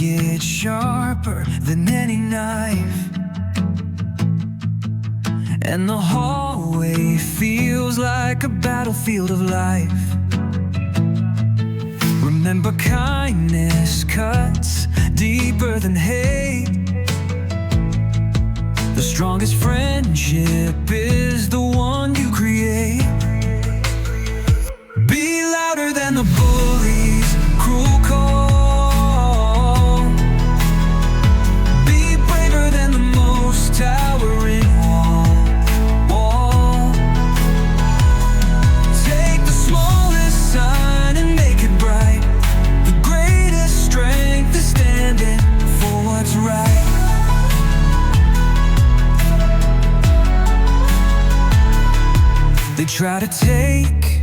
get sharper than any knife, and the hallway feels like a battlefield of life. Remember, kindness cuts deeper than hate. The strongest friendship is the one you create. Be louder than the bully's cruel call. Be braver than the most towering wall. Take the smallest sign and make it bright. The greatest strength is standing for what's right. They try to take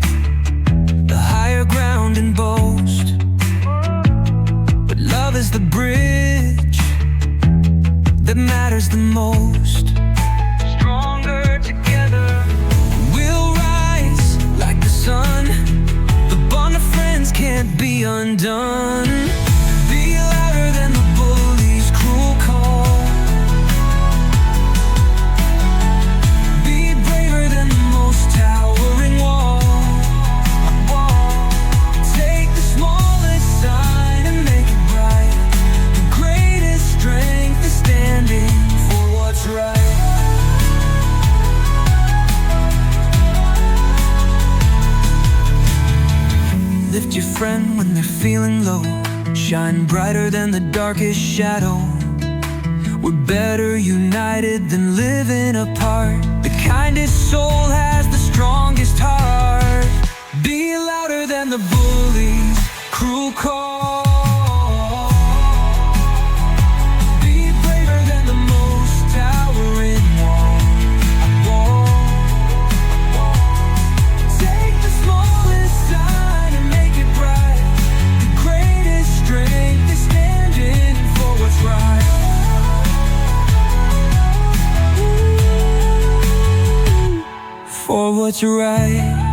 the higher ground and boast, but love is the bridge that matters the most. Stronger together, we'll rise like the sun. The bond of friends can't be undone. Be louder than the bully's cruel call. Be braver than the most towering wall. Take the smallest sign and make it bright. The greatest strength is standing for what's right. Lift your friend when they're feeling low. Shine brighter than the darkest shadow. We're better united than living apart. The kindest soul has the strongest heart. Be louder than the bully's cruel call. Be braver than the most towering wall. Take the smallest sign and make it bright. The greatest strength is standing for what's right. For what's right.